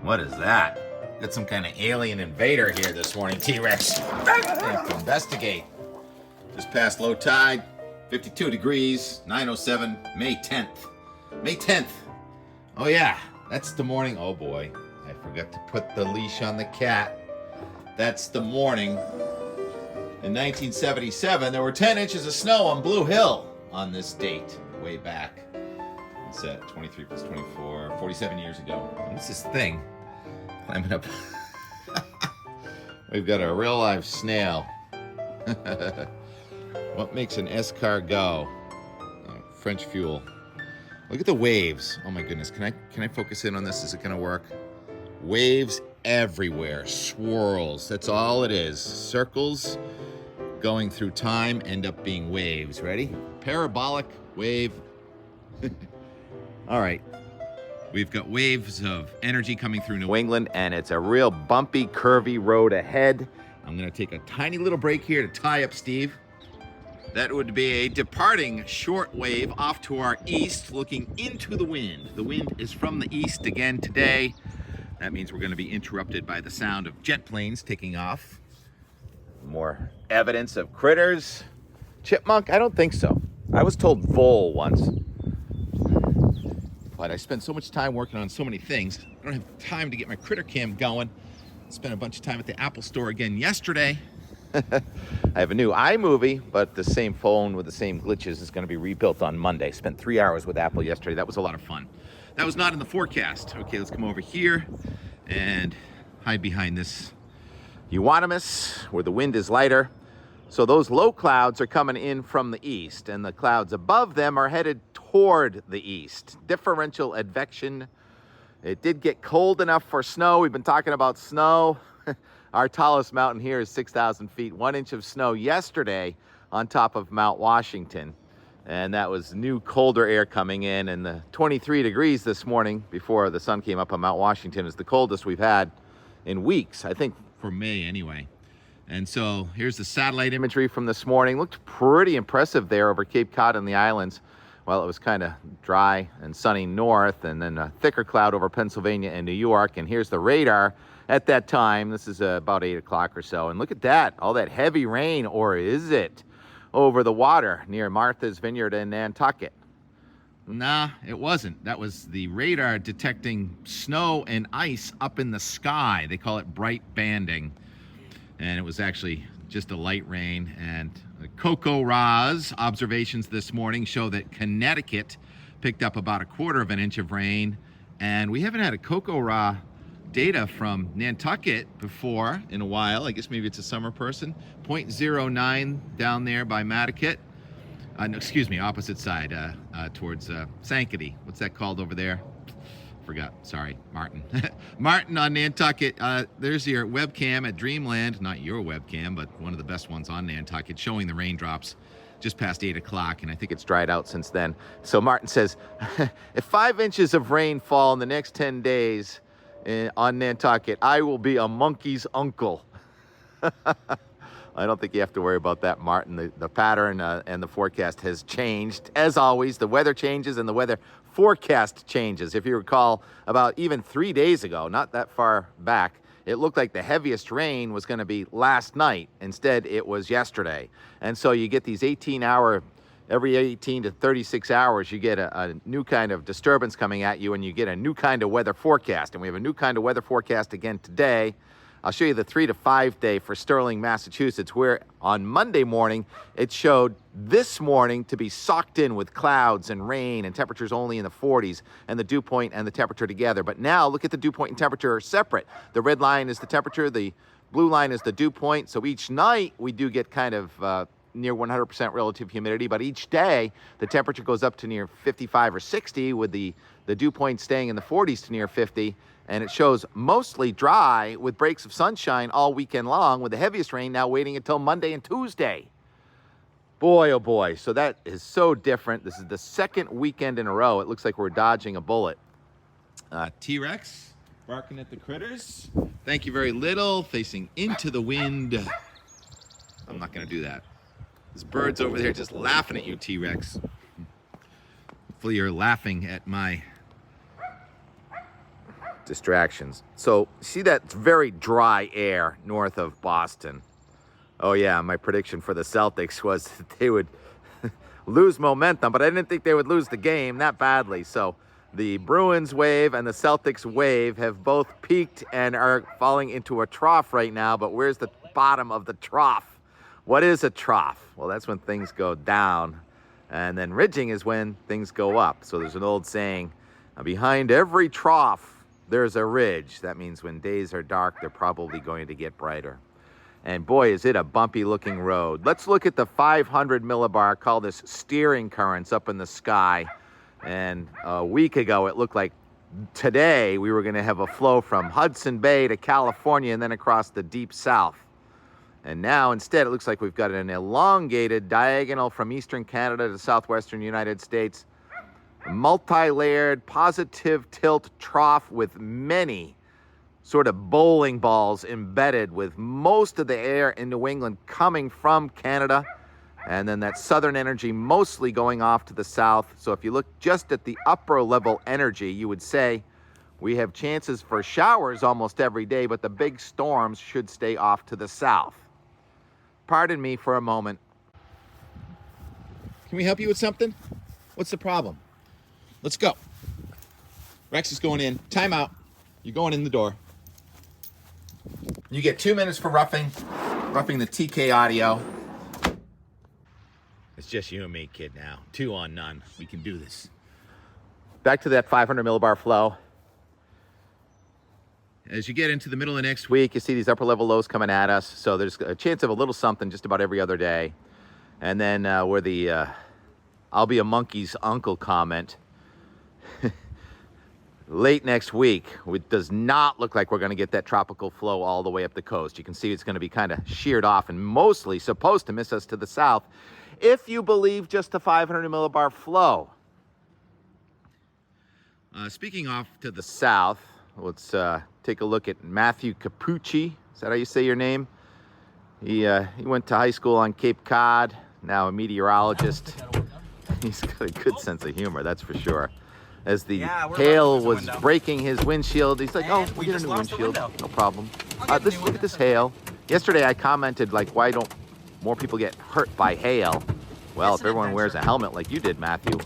What is that? Got some kind of alien invader here this morning, T-Rex. I have to investigate. Just past low tide, 52 degrees, 9:07, May 10th. May 10th. Oh yeah, that's the morning. Oh boy, I forgot to put the leash on the cat. That's the morning. In 1977, there were 10 inches of snow on Blue Hill on this date, way back. It's 23 plus 24, 47 years ago. What's this thing? Climbing up. We've got a real live snail. What makes an S-car go? Oh, French fuel. Look at the waves. Oh my goodness. Can I focus in on this? Is it going to work? Waves everywhere. Swirls. That's all it is. Circles going through time end up being waves. Ready? Parabolic wave. All right. We've got waves of energy coming through New England, and it's a real bumpy, curvy road ahead. I'm going to take a tiny little break here to tie up Steve. That would be a departing short wave off to our east, looking into the wind. The wind is from the east again today. That means we're going to be interrupted by the sound of jet planes taking off. More evidence of critters. Chipmunk? I don't think so. I was told vole once. But I spend so much time working on so many things. I don't have time to get my critter cam going. Spent a bunch of time at the Apple store again yesterday. I have a new iMovie, but the same phone with the same glitches is going to be rebuilt on Monday. Spent 3 hours with Apple yesterday. That was a lot of fun. That was not in the forecast. Okay, let's come over here and hide behind this euonymus where the wind is lighter. So those low clouds are coming in from the east, and the clouds above them are headed toward the east. Differential advection. It did get cold enough for snow. We've been talking about snow. Our tallest mountain here is 6,000 feet. 1 inch of snow yesterday on top of Mount Washington. And that was new colder air coming in. And the 23 degrees this morning before the sun came up on Mount Washington is the coldest we've had in weeks, I think for May anyway. And so here's the satellite imagery from this morning. Looked pretty impressive there over Cape Cod and the islands. Well, it was kind of dry and sunny north, and then a thicker cloud over Pennsylvania and New York. And here's the radar at that time. This is about 8 o'clock or so. And look at that, all that heavy rain, or is it, over the water near Martha's Vineyard in Nantucket. Nah, it wasn't. That was the radar detecting snow and ice up in the sky. They call it bright banding. And it was actually just a light rain. And the CoCoRa's observations this morning show that Connecticut picked up about 1/4 of an inch of rain. And we haven't had a CoCoRa data from Nantucket before in a while. I guess maybe it's a summer person. 0.09 down there by Matticat. No, excuse me, opposite side towards Sankaty. What's that called over there? Forgot. Sorry, Martin. Martin on Nantucket. There's your webcam at Dreamland. Not your webcam, but one of the best ones on Nantucket, showing the raindrops just past 8 o'clock, and I think it's dried out since then. So Martin says, if 5 inches of rain fall in the next 10 days on Nantucket, I will be a monkey's uncle. I don't think you have to worry about that, Martin. The pattern and the forecast has changed. As always, the weather changes and the weather forecast changes. If you recall, about even 3 days ago, not that far back, it looked like the heaviest rain was going to be last night. Instead, it was yesterday. And so you get these 18-hour, every 18 to 36 hours, you get a new kind of disturbance coming at you, and you get a new kind of weather forecast. And we have a new kind of weather forecast again today. I'll show you the 3 to 5 day for Sterling, Massachusetts, where on Monday morning, it showed this morning to be socked in with clouds and rain and temperatures only in the 40s, and the dew point and the temperature together. But now look at the dew point and temperature separate. The red line is the temperature, the blue line is the dew point. So each night we do get kind of near 100% relative humidity, but each day the temperature goes up to near 55 or 60 with the dew point staying in the 40s to near 50. And it shows mostly dry with breaks of sunshine all weekend long, with the heaviest rain now waiting until Monday and Tuesday. Boy, oh boy. So that is so different. This is the second weekend in a row. It looks like we're dodging a bullet. T-Rex barking at the critters. Thank you very little, facing into the wind. I'm not going to do that. This bird's over there just laughing at you, T-Rex. Hopefully you're laughing at my distractions. So see that very dry air north of Boston. Oh yeah, my prediction for the Celtics was that they would lose momentum, but I didn't think they would lose the game that badly. So the Bruins wave and the Celtics wave have both peaked and are falling into a trough right now, but where's the bottom of the trough? What is a trough? Well, that's when things go down, and then ridging is when things go up. So there's an old saying, behind every trough, there's a ridge. That means when days are dark, they're probably going to get brighter. And boy, is it a bumpy looking road. Let's look at the 500 millibar, call this steering currents up in the sky. And a week ago, it looked like today we were going to have a flow from Hudson Bay to California and then across the deep south. And now instead, it looks like we've got an elongated diagonal from eastern Canada to southwestern United States, multi-layered positive tilt trough with many sort of bowling balls embedded, with most of the air in New England coming from Canada, and then that southern energy mostly going off to the south. So if you look just at the upper level energy, you would say we have chances for showers almost every day, but the big storms should stay off to the south. Pardon me for a moment. Can we help you with something? What's the problem? Let's go. Rex is going in. Time out. You're going in the door. You get 2 minutes for roughing the TK audio. It's just you and me, kid, now. 2 on none. We can do this. Back to that 500 millibar flow. As you get into the middle of next week, you see these upper level lows coming at us. So there's a chance of a little something just about every other day. And then where the I'll be a monkey's uncle comment. Late next week, it does not look like we're going to get that tropical flow all the way up the coast. You can see it's going to be kind of sheared off and mostly supposed to miss us to the south, if you believe just the 500 millibar flow. Speaking off to the south, let's take a look at Matthew Capucci. Is that how you say your name? He went to high school on Cape Cod, now a meteorologist. He's got a good sense of humor, that's for sure. As the hail was breaking his windshield, he's like, oh, we get a new windshield, no problem. Look at this hail. Yesterday I commented, like, why don't more people get hurt by hail? Well, if everyone wears a helmet like you did, Matthew,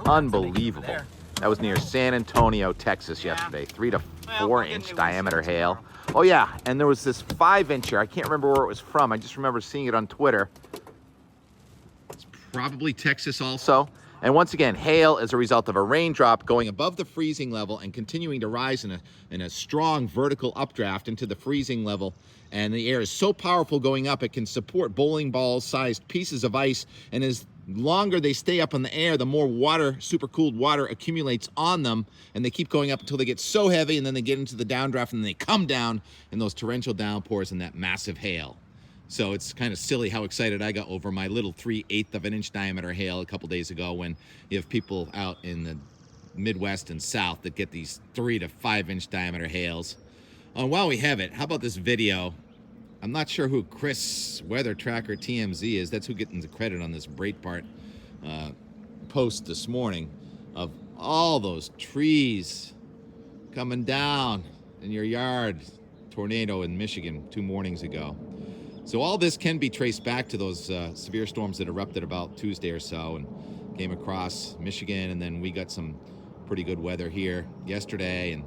unbelievable. That was near San Antonio, Texas yesterday, 3 to 4 inch diameter hail. Oh yeah, and there was this 5-incher, I can't remember where it was from, I just remember seeing it on Twitter. It's probably Texas also. And once again, hail is a result of a raindrop going above the freezing level and continuing to rise in a strong vertical updraft into the freezing level. And the air is so powerful going up, it can support bowling ball-sized pieces of ice. And as longer they stay up in the air, the more water, supercooled water, accumulates on them. And they keep going up until they get so heavy, and then they get into the downdraft, and they come down in those torrential downpours and that massive hail. So it's kind of silly how excited I got over my little 3/8 of an inch diameter hail a couple days ago, when you have people out in the Midwest and South that get these 3 to 5 inch diameter hails. While we have it, how about this video? I'm not sure who Chris Weather Tracker TMZ is. That's who getting the credit on this Breitbart post this morning of all those trees coming down in your yard. Tornado in Michigan 2 mornings ago. So all this can be traced back to those severe storms that erupted about Tuesday or so and came across Michigan, and then we got some pretty good weather here yesterday, and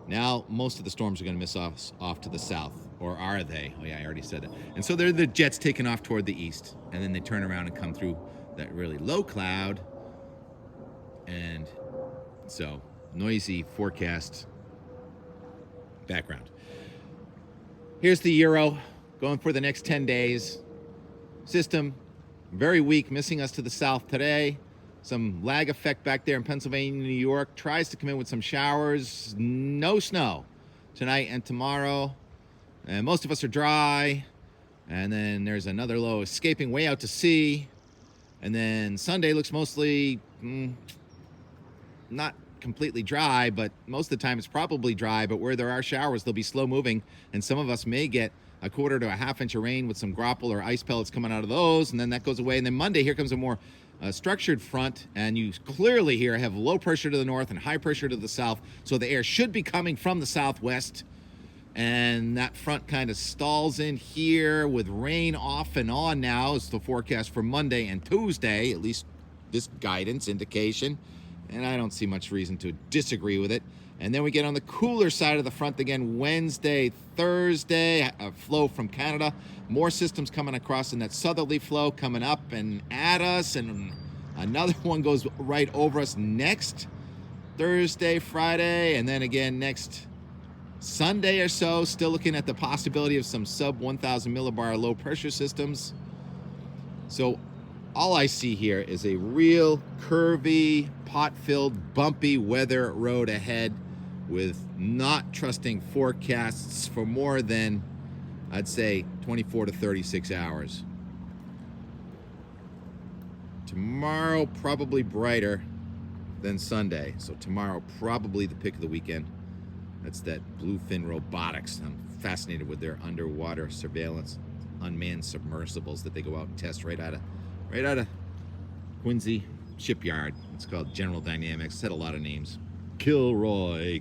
now most of the storms are going to miss off to the south. Or are they? Oh yeah, I already said that. And so they're the jets taking off toward the east, and then they turn around and come through that really low cloud, and so noisy forecast background. Here's the Euro. Going for the next 10 days. System, very weak, missing us to the south today. Some lag effect back there in Pennsylvania, New York. Tries to come in with some showers. No snow tonight and tomorrow. And most of us are dry. And then there's another low escaping way out to sea. And then Sunday looks mostly not completely dry, but most of the time it's probably dry. But where there are showers, they'll be slow moving. And some of us may get a 1/4 to a 1/2 inch of rain with some grapple or ice pellets coming out of those, and then that goes away. And then Monday, here comes a more structured front, and you clearly here have low pressure to the north and high pressure to the south, so the air should be coming from the southwest, and that front kind of stalls in here with rain off and on now is the forecast for Monday and Tuesday, at least this guidance indication, and I don't see much reason to disagree with it. And then we get on the cooler side of the front again Wednesday, Thursday, a flow from Canada. More systems coming across in that southerly flow coming up and at us. And another one goes right over us next Thursday, Friday. And then again next Sunday or so, still looking at the possibility of some sub 1,000 millibar low pressure systems. So all I see here is a real curvy, pot-filled, bumpy weather road ahead, with not trusting forecasts for more than, I'd say, 24 to 36 hours. Tomorrow, probably brighter than Sunday. So tomorrow, probably the pick of the weekend. That's that Bluefin Robotics. I'm fascinated with their underwater surveillance, unmanned submersibles that they go out and test right out of Quincy Shipyard. It's called General Dynamics. It's had a lot of names. Kilroy.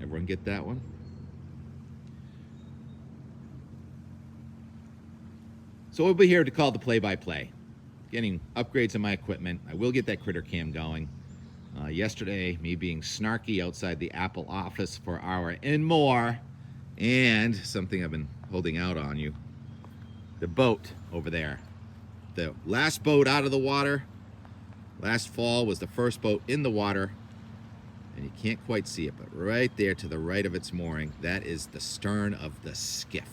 Everyone get that one? So we'll be here to call the play-by-play. Getting upgrades on my equipment. I will get that critter cam going. Yesterday, me being snarky outside the Apple office for hour and more, and something I've been holding out on you. The boat over there. The last boat out of the water. Last fall was the first boat in the water, and you can't quite see it, but right there to the right of its mooring, that is the stern of the skiff.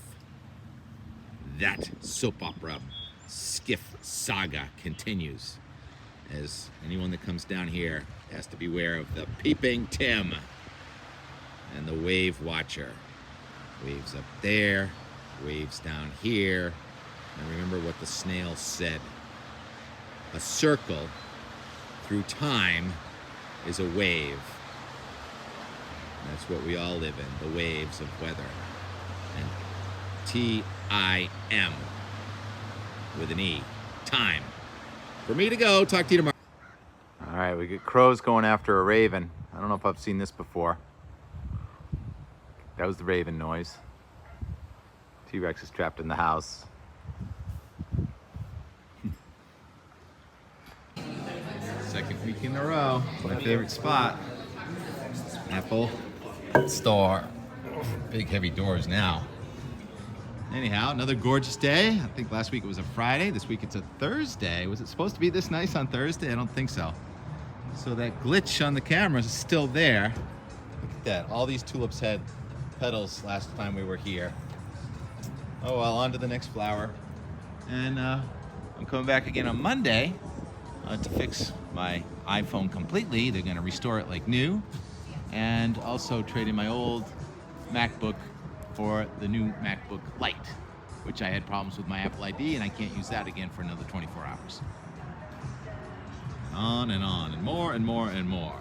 That soap opera skiff saga continues, as anyone that comes down here has to beware of the peeping Tim and the wave watcher. Waves up there, waves down here, and remember what the snail said. A circle through time is a wave. And that's what we all live in, the waves of weather. And T-I-M with an E, time. For me to go, talk to you tomorrow. All right, we get crows going after a raven. I don't know if I've seen this before. That was the raven noise. T-Rex is trapped in the house. Second week in a row. My favorite spot. Apple store. Big heavy doors now. Anyhow, another gorgeous day. I think last week it was a Friday. This week it's a Thursday. Was it supposed to be this nice on Thursday? I don't think so. So that glitch on the camera is still there. Look at that. All these tulips had petals last time we were here. Oh well, on to the next flower. And I'm coming back again on Monday to fix my iPhone completely. They're going to restore it like new, and also trade in my old MacBook for the new MacBook Lite, which I had problems with my Apple ID, and I can't use that again for another 24 hours. On, and more and more and more.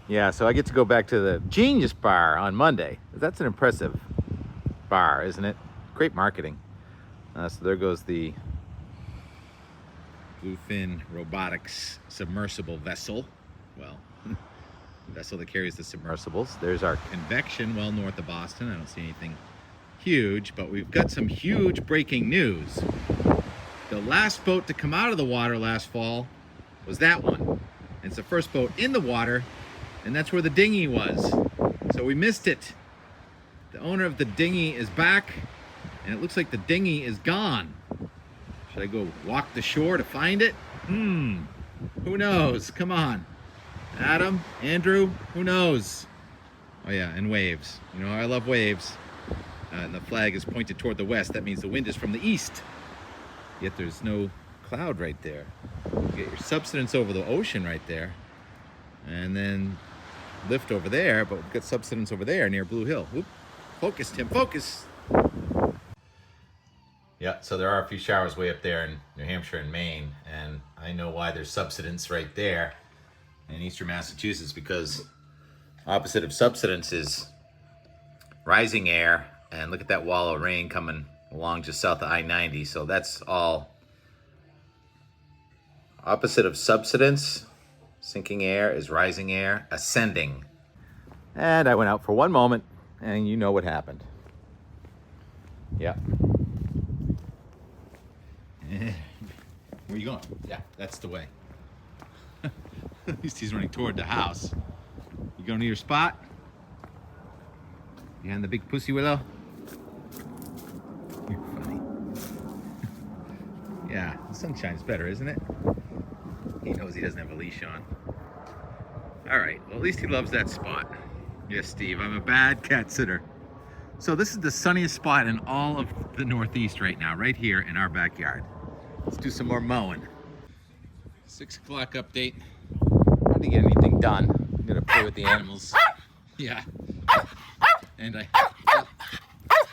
Yeah, so I get to go back to the Genius Bar on Monday. That's an impressive bar, isn't it? Great marketing. So there goes the Bluefin Robotics submersible vessel. Well, vessel that carries the submersibles. There's our convection well north of Boston. I don't see anything huge, but we've got some huge breaking news. The last boat to come out of the water last fall was that one. It's the first boat in the water, and that's where the dinghy was. So we missed it. The owner of the dinghy is back, and it looks like the dinghy is gone. Should I go walk the shore to find it? Who knows? Come on. Adam, Andrew, who knows? Oh yeah, and waves. You know, I love waves. And the flag is pointed toward the west. That means the wind is from the east. Yet there's no cloud right there. You get your subsidence over the ocean right there. And then lift over there, but we've got subsidence over there near Blue Hill. Whoop. Focus, Tim, focus. Yeah, so there are a few showers way up there in New Hampshire and Maine, and I know why there's subsidence right there in eastern Massachusetts, because opposite of subsidence is rising air, and look at that wall of rain coming along just south of I-90, so that's all Opposite of subsidence, sinking air is rising air, ascending. And I went out for one moment, and you know what happened. Yeah. Where are you going? Yeah, that's the way. At least he's running toward the house. You going to your spot? Behind the big pussy willow? You're funny. Yeah, the sunshine's better, isn't it? He knows he doesn't have a leash on. All right, well, at least he loves that spot. Yes, Steve, I'm a bad cat sitter. So this is the sunniest spot in all of the Northeast right now, right here in our backyard. Let's do some more mowing. 6 o'clock update. Trying to get anything done. I'm gonna play with the animals. Yeah. And I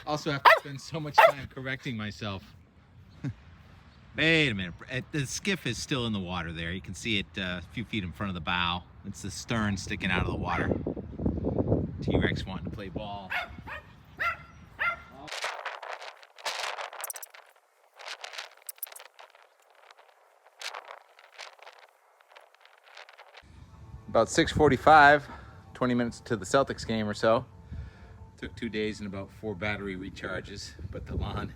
also have to spend so much time correcting myself. Wait a minute. The skiff is still in the water there. You can see it a few feet in front of the bow. It's the stern sticking out of the water. T-Rex wanting to play ball. About 6:45, 20 minutes to the Celtics game or so. Took 2 days and about 4 battery recharges, but the lawn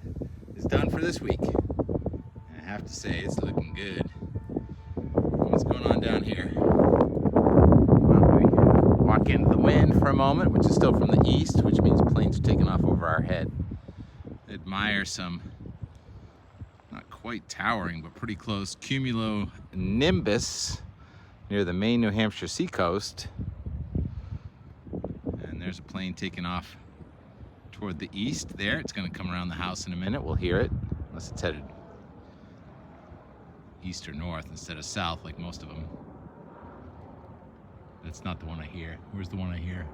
is done for this week. And I have to say, it's looking good. What's going on down here? Well, we walk into the wind for a moment, which is still from the east, which means planes are taking off over our head. Admire some, not quite towering, but pretty close, cumulonimbus near the Maine, New Hampshire seacoast. And there's a plane taking off toward the east there. It's going to come around the house in a minute. We'll hear it, unless it's headed east or north instead of south like most of them. That's not the one I hear. Where's the one I hear?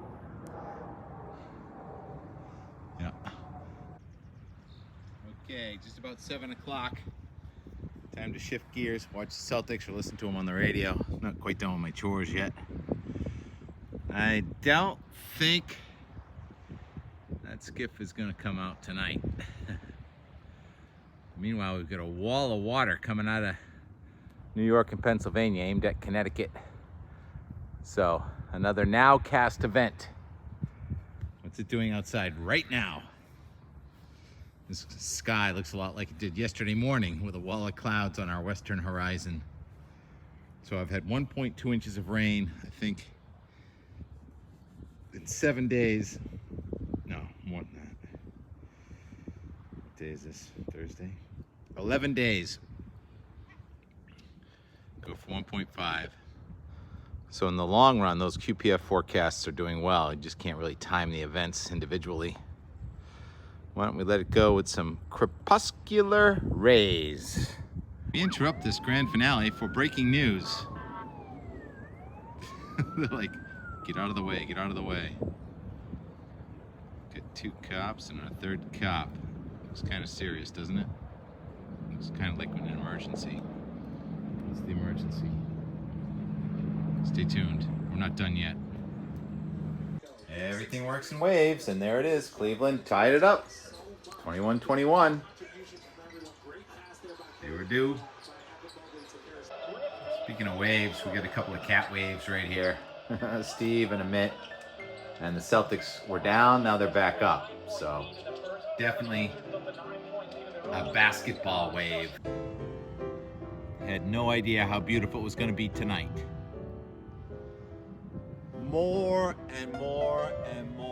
Yeah. Okay, just about 7 o'clock. Time to shift gears, watch the Celtics, or listen to them on the radio. Not quite done with my chores yet. I don't think that skiff is going to come out tonight. Meanwhile, we've got a wall of water coming out of New York and Pennsylvania, aimed at Connecticut. So, another nowcast event. What's it doing outside right now? This sky looks a lot like it did yesterday morning with a wall of clouds on our western horizon. So I've had 1.2 inches of rain, I think, in 7 days. No, more than that. What day is this? Thursday? 11 days. Go for 1.5. So in the long run, those QPF forecasts are doing well. You just can't really time the events individually. Why don't we let it go with some crepuscular rays? We interrupt this grand finale for breaking news. They're like, get out of the way, get out of the way. Got 2 cops and a 3rd cop. Looks kind of serious, doesn't it? Looks kind of like an emergency. What's the emergency? Stay tuned. We're not done yet. Everything works in waves, and there it is. Cleveland tied it up. 21-21. They were due. Speaking of waves, we got a couple of cat waves right here. Steve and Amit. And the Celtics were down, now they're back up. So definitely a basketball wave. Had no idea how beautiful it was going to be tonight. More and more and more.